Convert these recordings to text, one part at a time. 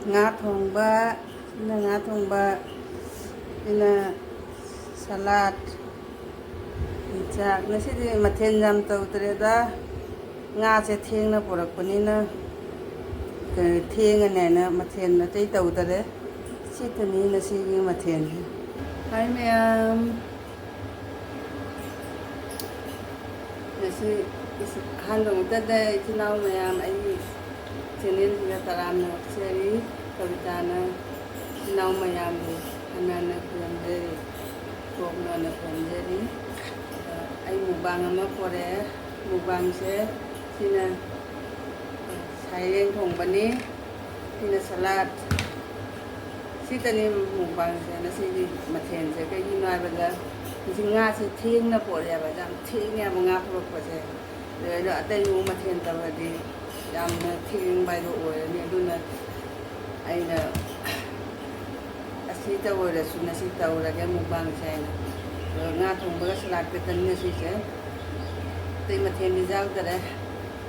nga thongba sina nga thongba sina salad chak nasidi mathen jam tawtreda nga se thengna porakpanina thengane na mathen atei tawdare sitani nasigi mathen hai mayam nasi handong tada itinau mayam ai channel sida taramna seri Kabita na itinau mayam hanana kulamjeri kokna na kulamjeri ai mukbang ama pore mukbang se sina saireng thong bani sina salad sitani mukbang se na sigi mathen se kai hinai bada sing nga se theng na pore ba jam theng ya nga purok pa se le atai mu mathen tawadi jam na theng bai do oi ni aduna aina asita ora suna sita ora ke mukbang se na nga thong ba salad ke tan ne si se tei mathen di jau tare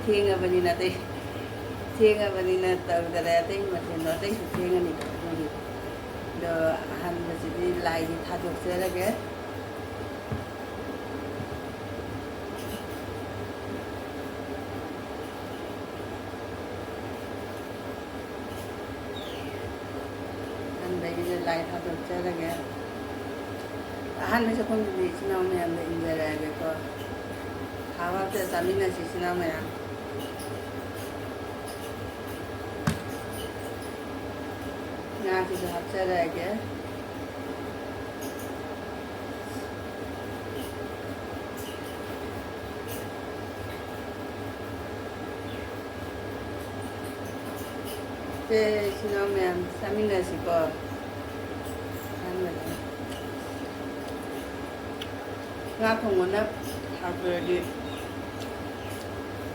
theng abani na tei theng abani na taw tare tei mathen no tei theng ani ni do han ba si di lai di tha dok se la ke lai tha dok se la ke han ba se kon di sinau me am in jara ke ko hawa te samina si sinau me am nga ki se hap se la ke te sinau me am samina si ko nga thong na hardware di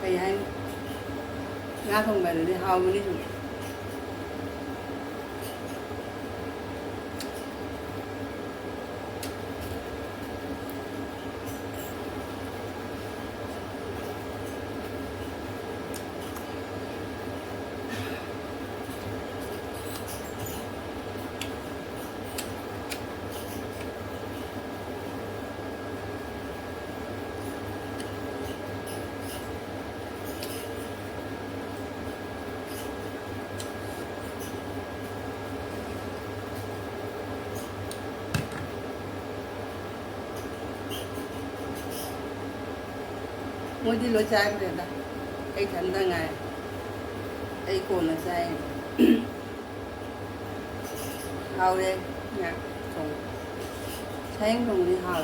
kai hai nga thong ba di hao mani su mỗi đi lối trái của ta ai thằng ta ngày ai còn là sai hao đây nhạc trồng sáng trồng đi hao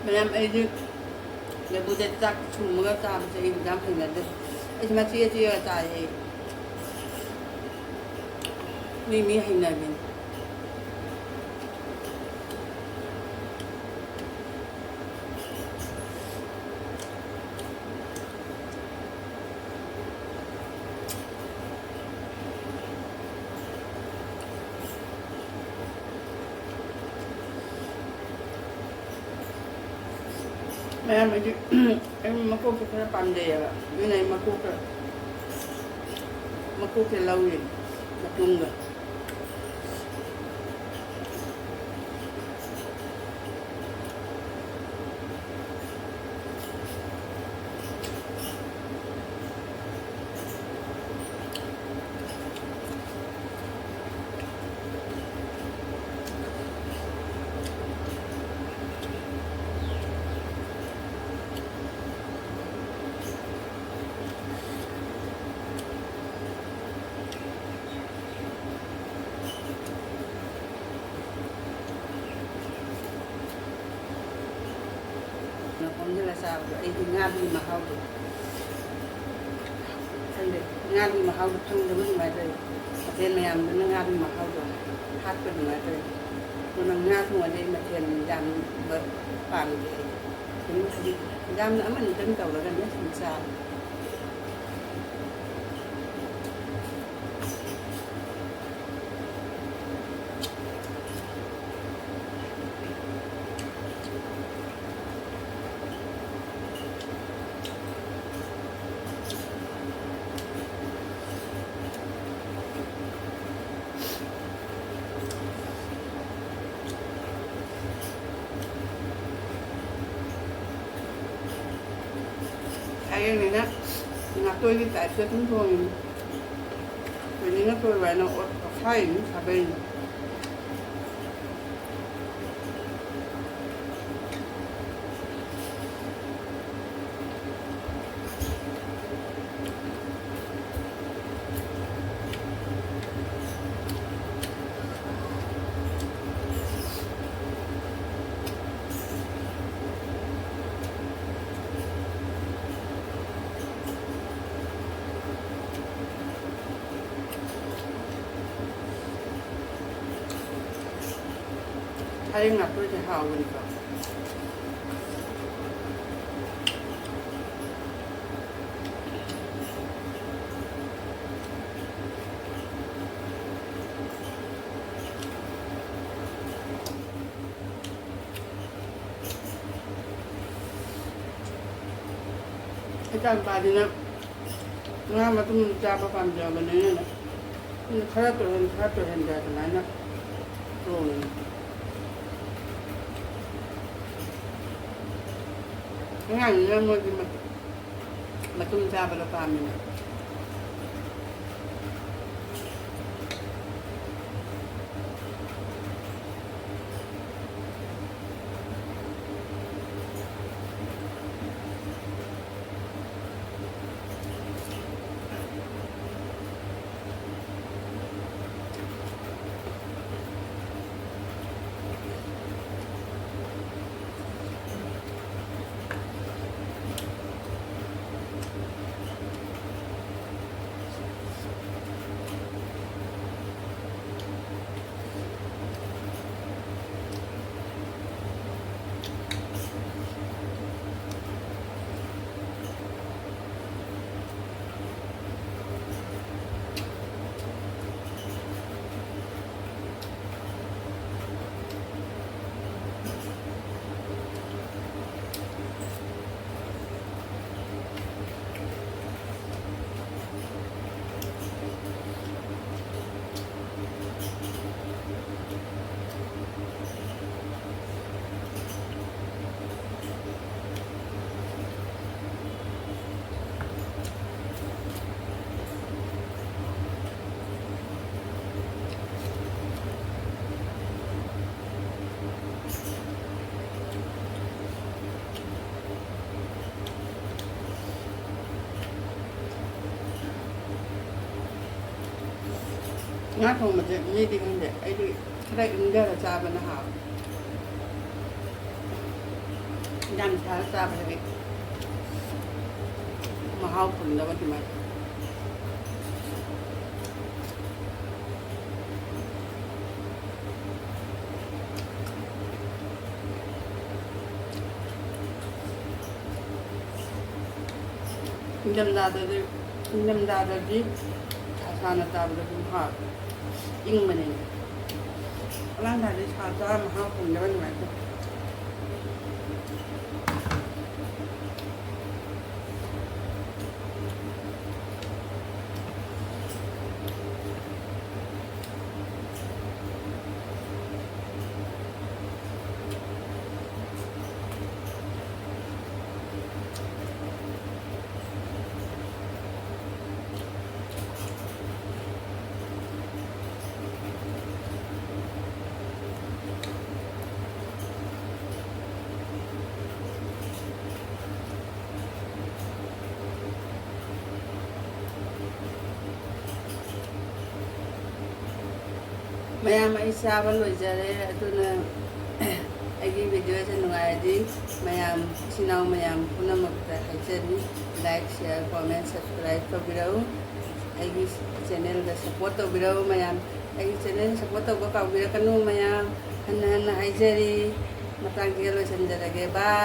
mình làm ai đi để bữa tết chắc chung một cái trà sẽ im dám hình là được ai mà chia trà gì mi hình này mình em ấy em mà cô cái bàn đề à cái này mà cô cái lâu rồi đặt luôn rồi như là sao ấy thì nga đi mà hao được thành được nga đi mà hao được chung được mấy bài rồi trên mày làm nó nga đi mà hao được hát được mấy rồi còn nga thua đây mà tiền giảm bớt phản thì giảm nữa mình chân cầu là gần nhất làm sao saireng này ngã tôi đi tại tôi cũng thôi vì những tôi vậy nó khai những thà bên saireng ngã tôi thì hào hơn cả cái ba thì nó mà tôi cha ba làm giờ bên này nè khá tôi hình ra cái này nè rồi cái ngày này mà tôi cha ba làm nè ngã không mà như đi không để ấy đi đây ứng ra là cha bên hảo nhăn cha cha bên này mà hao phần đó bên thì mày nhâm ra rồi đi sana tahu dah hal, ing mana ni? Orang dah ada cara mahal pun jangan macam. Maya may isaban lo jare atuna agi video sa nungayadi mayam sinaw mayam puna magta haijari like share comment subscribe to biraw agi channel ga support to biraw mayam agi channel support to ka biraw kanu mayam hanna haijari matang gelo sanjara ge ba